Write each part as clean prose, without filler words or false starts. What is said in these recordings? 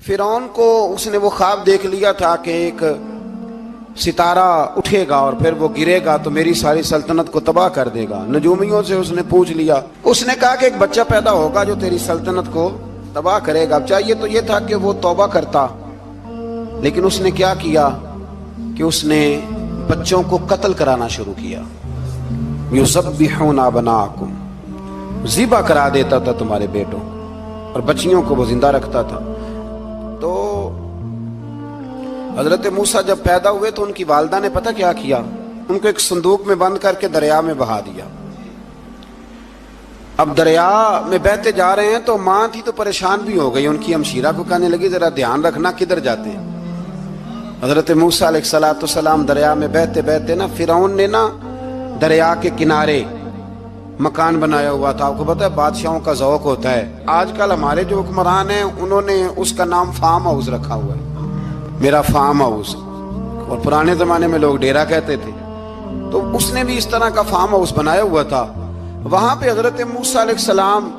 فرعون کو اس نے وہ خواب دیکھ لیا تھا کہ ایک ستارہ اٹھے گا اور پھر وہ گرے گا تو میری ساری سلطنت کو تباہ کر دے گا۔ نجومیوں سے اس نے پوچھ لیا، اس نے کہا کہ ایک بچہ پیدا ہوگا جو تیری سلطنت کو تباہ کرے گا۔ چاہیے تو یہ تھا کہ وہ توبہ کرتا، لیکن اس نے کیا کیا کہ اس نے بچوں کو قتل کرانا شروع کیا۔ یذبحون ابناءکم، ذبح کرا دیتا تھا تمہارے بیٹوں، اور بچیوں کو وہ زندہ رکھتا تھا۔ تو حضرت موسیٰ جب پیدا ہوئے تو ان کی والدہ نے پتہ کیا کیا، ان کو ایک صندوق میں بند کر کے دریا میں بہا دیا۔ اب دریا میں بہتے جا رہے ہیں تو ماں تھی تو پریشان بھی ہو گئی، ان کی ہمشیرہ کو کہنے لگی ذرا دھیان رکھنا کدھر جاتے ہیں۔ حضرت موسیٰ علیہ السلام دریا میں بہتے بہتے نا، فرعون نے نا دریا کے کنارے مکان بنایا ہوا تھا۔ آپ کو پتہ ہے بادشاہوں کا ذوق ہوتا ہے، آج کل ہمارے جو حکمران ہیں انہوں نے اس کا نام فارم ہاؤس رکھا ہوا ہے، میرا فارم ہاؤس، اور پرانے زمانے میں لوگ ڈیرا کہتے تھے۔ تو اس نے بھی اس طرح کا فارم ہاؤس بنایا ہوا تھا۔ وہاں پہ حضرت موسیٰ علیہ السلام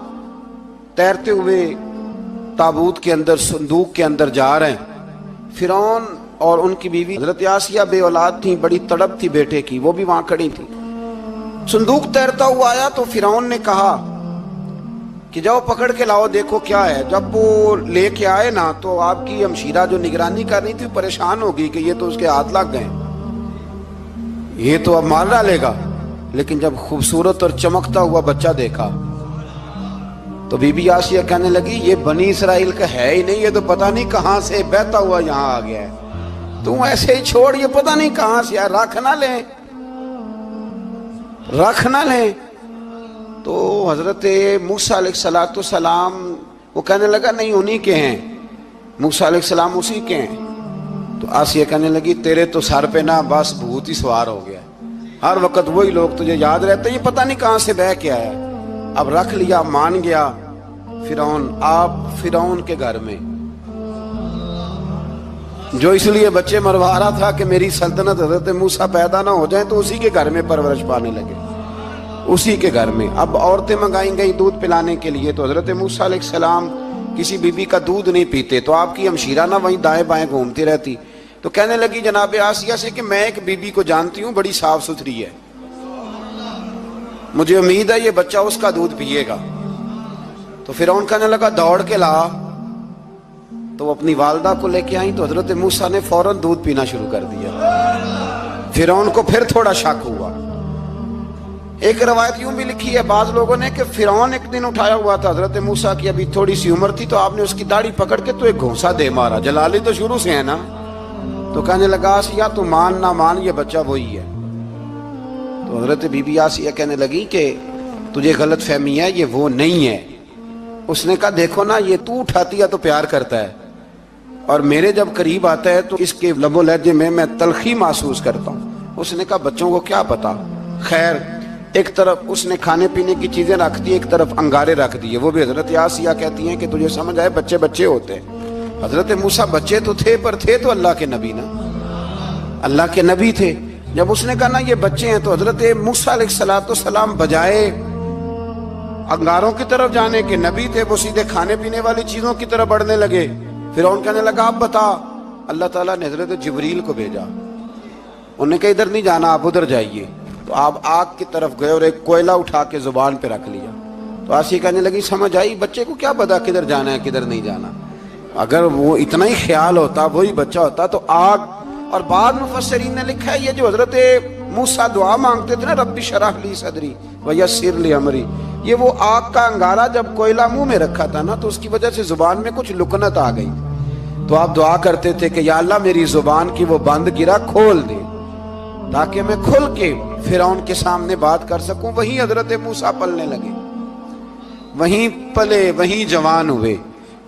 تیرتے ہوئے تابوت کے اندر، صندوق کے اندر جا رہے ہیں۔ فرعون اور ان کی بیوی حضرت آسیہ بے اولاد تھیں، بڑی تڑپ تھی بیٹے کی، وہ بھی وہاں کھڑی تھی۔ صندوق تیرتا ہوا آیا تو فرعون نے کہا کہ جاؤ پکڑ کے لاؤ دیکھو کیا ہے۔ جب وہ لے کے آئے نا تو آپ کی ہمشیرہ جو نگرانی کر رہی تھی پریشان ہو گئی کہ یہ تو اس کے ہاتھ لگ گئے، یہ تو اب مار ڈالے گا۔ لیکن جب خوبصورت اور چمکتا ہوا بچہ دیکھا تو بی بی آسیہ کہنے لگی یہ بنی اسرائیل کا ہے ہی نہیں، یہ تو پتہ نہیں کہاں سے بہتا ہوا یہاں آ گیا ہے، تم ایسے ہی چھوڑ، یہ پتہ نہیں کہاں سے ہے، رکھ نہ لیں، رکھ نہ لیں۔ تو حضرت موسیٰ علیہ السلام وہ کہنے لگا نہیں انہی کے ہیں، موسیٰ علیہ السلام اسی کے ہیں۔ تو آسیہ کہنے لگی تیرے تو سر پہ نا بس بھوت ہی سوار ہو گیا، ہر وقت وہی لوگ تجھے یاد رہتے، یہ پتہ نہیں کہاں سے بہ کے آیا۔ اب رکھ لیا، مان گیا فرعون۔ آپ فرعون کے گھر میں جو اس لیے بچے مروا رہا تھا کہ میری سلطنت حضرت موسیٰ پیدا نہ ہو جائیں، تو اسی کے گھر میں پرورش پانے لگے، اسی کے گھر میں۔ اب عورتیں منگائیں گئی دودھ پلانے کے لیے، تو حضرت موسیٰ علیہ السلام کسی بی بی کا دودھ نہیں پیتے، تو آپ کی ہمشیرہ نہ وہیں دائیں بائیں گھومتی رہتی۔ تو کہنے لگی جناب آسیہ سے کہ میں ایک بی بی کو جانتی ہوں، بڑی صاف ستھری ہے، مجھے امید ہے یہ بچہ اس کا دودھ پیے گا۔ تو فرعون کہنے لگا دوڑ کے لا، تو وہ اپنی والدہ کو لے کے آئیں تو حضرت موسیٰ نے فوراً دودھ پینا شروع کر دیا۔ فرعون کو پھر تھوڑا شک ہوا۔ ایک روایت یوں بھی لکھی ہے بعض لوگوں نے کہ فرعون ایک دن اٹھایا ہوا تھا حضرت موسیٰ کی، ابھی تھوڑی سی عمر تھی، تو آپ نے اس کی داڑھی پکڑ کے تو ایک گھونسا دے مارا، جلالی تو شروع سے ہے نا۔ تو کہنے لگا آسیہ تو مان نہ مان یہ بچہ وہی ہے۔ تو حضرت بی بی آسیہ کہنے لگی کہ تجھے غلط فہمی ہے، یہ وہ نہیں ہے۔ اس نے کہا دیکھو نا یہ تو اٹھاتی ہے تو پیار کرتا ہے، اور میرے جب قریب آتا ہے تو اس کے لب و لہجے میں تلخی محسوس کرتا ہوں۔ اس نے کہا بچوں کو کیا پتا۔ خیر ایک طرف اس نے کھانے پینے کی چیزیں رکھ دی، ایک طرف انگارے رکھ دیے، وہ بھی حضرت آسیہ کہتی ہیں کہ تجھے سمجھ آئے بچے بچے ہوتے ہیں۔ حضرت موسیٰ بچے تو تھے پر تھے تو اللہ کے نبی نا، اللہ کے نبی تھے۔ جب اس نے کہا نا یہ بچے ہیں تو حضرت موسیٰ علیہ السلام بجائے انگاروں کی طرف جانے کے، نبی تھے، وہ سیدھے کھانے پینے والی چیزوں کی طرف بڑھنے لگے۔ فرعون کہنے لگا اب بتا۔ اللہ تعالیٰ نے حضرت جبریل کو بھیجا، انہوں نے کہا ادھر نہیں جانا آپ ادھر جائیے۔ تو آپ آگ کی طرف گئے اور ایک کوئلہ اٹھا کے زبان پہ رکھ لیا۔ تو آسیہ کہنے لگی سمجھ آئی، بچے کو کیا پتا کدھر جانا ہے کدھر نہیں جانا، اگر وہ اتنا ہی خیال ہوتا وہی بچہ ہوتا تو آگ۔ اور بعض مفسرین نے لکھا ہے یہ جو حضرت موسیٰ دعا مانگتے تھے نا رب اشرح لی صدری ویسر لی امری، یہ وہ آگ کا انگارہ جب کوئلہ منہ میں رکھا تھا نا تو اس کی وجہ سے زبان میں کچھ لکنت آ گئی، تو آپ دعا کرتے تھے کہ یا اللہ میری زبان کی وہ بند گرا کھول دے تاکہ میں کھل کے فرعون کے سامنے بات کر سکوں۔ وہیں حضرت موسیٰ پلنے لگے، وہیں پلے، وہیں جوان ہوئے،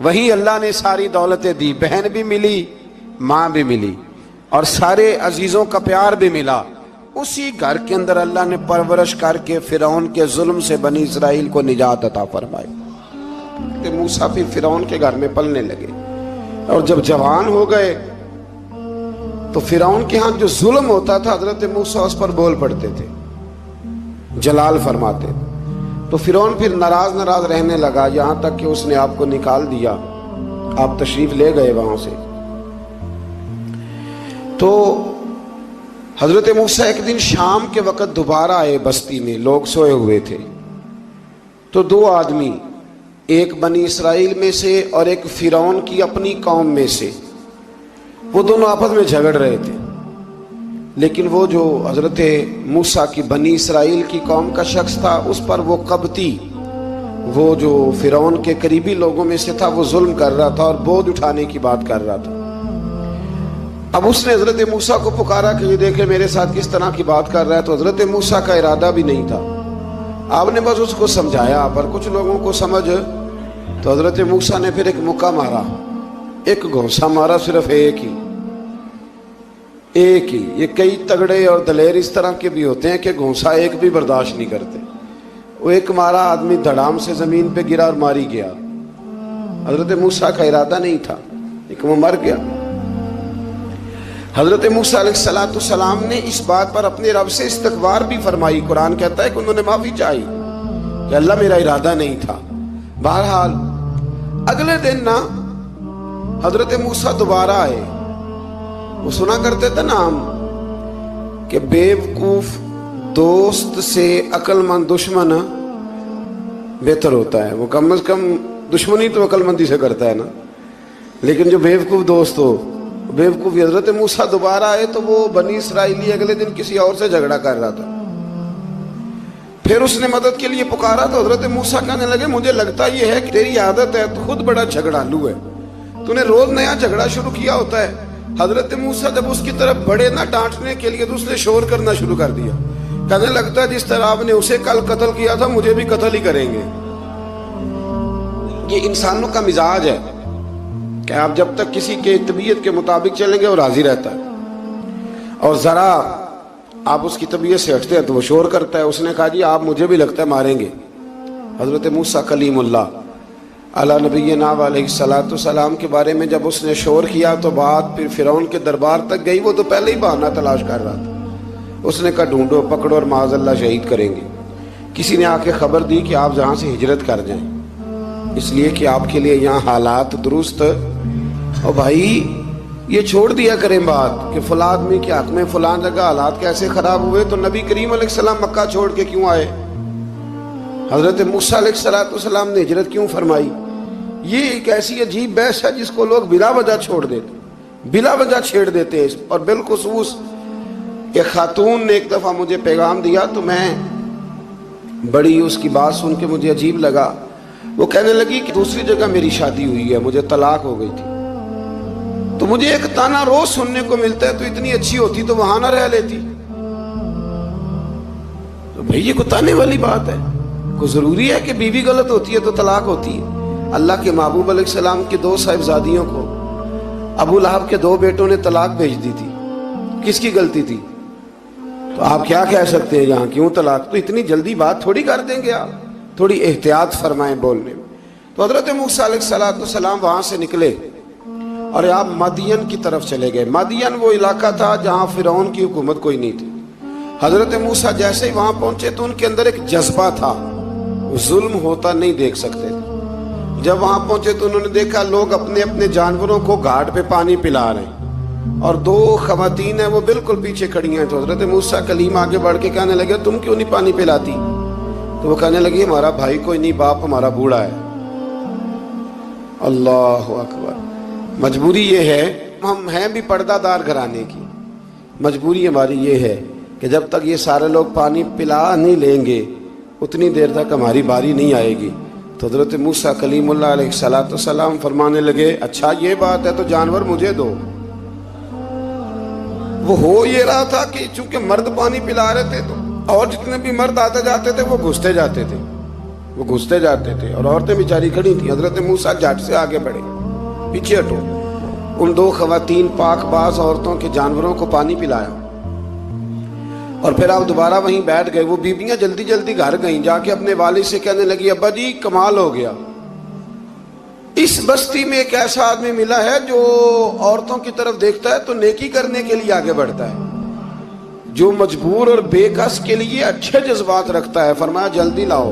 وہیں اللہ نے ساری دولتیں دی، بہن بھی ملی، ماں بھی ملی، اور سارے عزیزوں کا پیار بھی ملا۔ اسی گھر کے اندر اللہ نے پرورش کر کے فرعون کے ظلم سے بنی اسرائیل کو نجات عطا فرمائی۔ کہ موسیٰ بھی فرعون کے گھر میں پلنے لگے، اور جب جوان ہو گئے تو فرعون کے ہاں جو ظلم ہوتا تھا حضرت موسیٰ اس پر بول پڑتے تھے، جلال فرماتے۔ تو فرعون پھر ناراض رہنے لگا، یہاں تک کہ اس نے آپ کو نکال دیا آپ تشریف لے گئے وہاں سے. تو حضرت موسیٰ ایک دن شام کے وقت دوبارہ آئے بستی میں، لوگ سوئے ہوئے تھے. تو دو آدمی، ایک بنی اسرائیل میں سے اور ایک فرعون کی اپنی قوم میں سے، وہ دونوں آپس میں جھگڑ رہے تھے. لیکن وہ جو حضرت موسیٰ کی بنی اسرائیل کی قوم کا شخص تھا، اس پر وہ قبطی، وہ جو فرعون کے قریبی لوگوں میں سے تھا، وہ ظلم کر رہا تھا اور بوجھ اٹھانے کی بات کر رہا تھا. اب اس نے حضرت موسیٰ کو پکارا کہ یہ دیکھے میرے ساتھ کس طرح کی بات کر رہا ہے. تو حضرت موسیٰ کا ارادہ بھی نہیں تھا، آپ نے بس اس کو سمجھایا. پر کچھ لوگوں کو سمجھ، تو حضرت موسیٰ نے پھر ایک مکہ مارا، ایک گھونسا مارا، صرف ایک ہی. یہ کئی تگڑے اور دلیر اس طرح کے بھی ہوتے ہیں کہ گھونسا ایک بھی برداشت نہیں کرتے. وہ ایک مارا، آدمی دھڑام سے زمین پہ گرا اور ماری گیا. حضرت موسیٰ کا ارادہ نہیں تھا لیکن وہ مر گیا. حضرت موسیٰ علیہ السلام نے اس بات پر اپنے رب سے استغفار بھی فرمائی. قرآن کہتا ہے کہ انہوں نے معافی چاہی کہ اللہ میرا ارادہ نہیں تھا. بہرحال اگلے دن نا حضرت موسیٰ دوبارہ آئے. وہ سنا کرتے تھے نا ہم کہ بیوقوف دوست سے عقل مند دشمن بہتر ہوتا ہے. وہ کم از کم دشمنی تو عقل مندی سے کرتا ہے نا، لیکن جو بیوقوف دوست ہو بیوقوفی. حضرت موسیٰ دوبارہ آئے تو وہ بنی اسرائیلی اگلے دن کسی اور سے جھگڑا کر رہا تھا. پھر اس نے مدد کے لیے پکارا تو حضرت موسیٰ کہنے لگے مجھے لگتا یہ ہے کہ تیری عادت ہے، تو خود بڑا جھگڑالو ہے، تو نے روز نیا جھگڑا شروع کیا ہوتا ہے. حضرت موسیٰ جب اس کی طرف بڑے نہ ڈانٹنے کے لیے تو اس نے شور کرنا شروع کر دیا. کہنے لگتا ہے جس طرح آپ نے اسے کل قتل کیا تھا مجھے بھی قتل ہی کریں گے. یہ انسانوں کا مزاج ہے کہ آپ جب تک کسی کے طبیعت کے مطابق چلیں گے وہ راضی رہتا ہے، اور ذرا آپ اس کی طبیعت سے ہٹتے ہیں تو وہ شور کرتا ہے. اس نے کہا جی آپ مجھے بھی لگتا ہے ماریں گے. حضرت موسیٰ کلیم اللہ علی نبینا علیہ السلام کے بارے میں جب اس نے شور کیا تو بات پھر فرعون کے دربار تک گئی. وہ تو پہلے ہی بہانہ تلاش کر رہا تھا. اس نے کہا ڈھونڈو، پکڑو اور معاذ اللہ شہید کریں گے. کسی نے آ کے خبر دی کہ آپ جہاں سے ہجرت کر جائیں، اس لیے کہ آپ کے لیے یہاں حالات درست. اور بھائی یہ چھوڑ دیا کریں بات کہ فلاں آدمی کے حق میں فلاں جگہ حالات کیسے خراب ہوئے. تو نبی کریم علیہ السلام مکہ چھوڑ کے کیوں آئے؟ حضرت موسیٰ علیہ السلام نے ہجرت کیوں فرمائی؟ یہ ایک ایسی عجیب بحث ہے جس کو لوگ بلا وجہ چھوڑ دیتے، بلا وجہ چھیڑ دیتے ہیں. اور بالخصوص ایک خاتون نے ایک دفعہ مجھے پیغام دیا تو میں بڑی اس کی بات سن کے مجھے عجیب لگا. وہ کہنے لگی کہ دوسری جگہ میری شادی ہوئی ہے، مجھے طلاق ہو گئی تھی، تو مجھے ایک تانا روز سننے کو ملتا ہے تو اتنی اچھی ہوتی تو وہاں نہ رہ لیتی. تو بھئی یہ کوئی تانے والی بات ہے؟ کوئی ضروری ہے کہ بیوی غلط ہوتی ہے تو طلاق ہوتی ہے؟ اللہ کے محبوب علیہ السلام کی دو صاحبزادیوں کو ابو لہب کے دو بیٹوں نے طلاق بھیج دی تھی. کس کی غلطی تھی؟ تو آپ کیا کہہ سکتے ہیں یہاں کیوں طلاق؟ تو اتنی جلدی بات تھوڑی کر دیں گے آپ، تھوڑی احتیاط فرمائیں بولنے میں. تو حضرت موسیٰ علیہ السلام وہاں سے نکلے اور آپ مدین کی طرف چلے گئے. مدین وہ علاقہ تھا جہاں فرعون کی حکومت کوئی نہیں تھی. حضرت موسیٰ جیسے ہی وہاں پہنچے تو ان کے اندر ایک جذبہ تھا، ظلم ہوتا نہیں دیکھ سکتے تھے. جب وہاں پہنچے تو انہوں نے دیکھا لوگ اپنے اپنے جانوروں کو گھاٹ پہ پانی پلا رہے ہیں اور دو خواتین ہیں وہ بالکل پیچھے کھڑی ہیں. تو حضرت موسیٰ کلیم آگے بڑھ کے کہنے لگے تم کیوں نہیں پانی پلاتی؟ تو وہ کہنے لگی ہمارا بھائی کوئی نہیں، باپ ہمارا بوڑھا ہے. اللہ اکبر. مجبوری یہ ہے، ہم ہیں بھی پردہ دار گھرانے کی، مجبوری ہماری یہ ہے کہ جب تک یہ سارے لوگ پانی پلا نہیں لیں گے اتنی دیر تک ہماری باری نہیں آئے گی. تو حضرت موسیٰ کلیم اللہ علیہ السلام فرمانے لگے اچھا یہ بات ہے تو جانور مجھے دو. وہ ہو یہ رہا تھا کہ چونکہ مرد پانی پلا رہے تھے تو اور جتنے بھی مرد آتے جاتے تھے وہ گھستے جاتے تھے اور عورتیں بیچاری کھڑی تھیں. حضرت موسیٰ جھٹ سے آگے بڑھے، پیچھے ہٹو. ان دو خواتین پاک باز عورتوں کے جانوروں کو پانی پلایا اور پھر آپ دوبارہ وہیں بیٹھ گئے. وہ بیویاں جلدی جلدی گھر گئیں، جا کے اپنے والد سے کہنے لگی ابا جی کمال ہو گیا، اس بستی میں ایک ایسا آدمی ملا ہے جو عورتوں کی طرف دیکھتا ہے تو نیکی کرنے کے لیے آگے بڑھتا ہے، جو مجبور اور بے کس کے لیے اچھے جذبات رکھتا ہے. فرمایا جلدی لاؤ.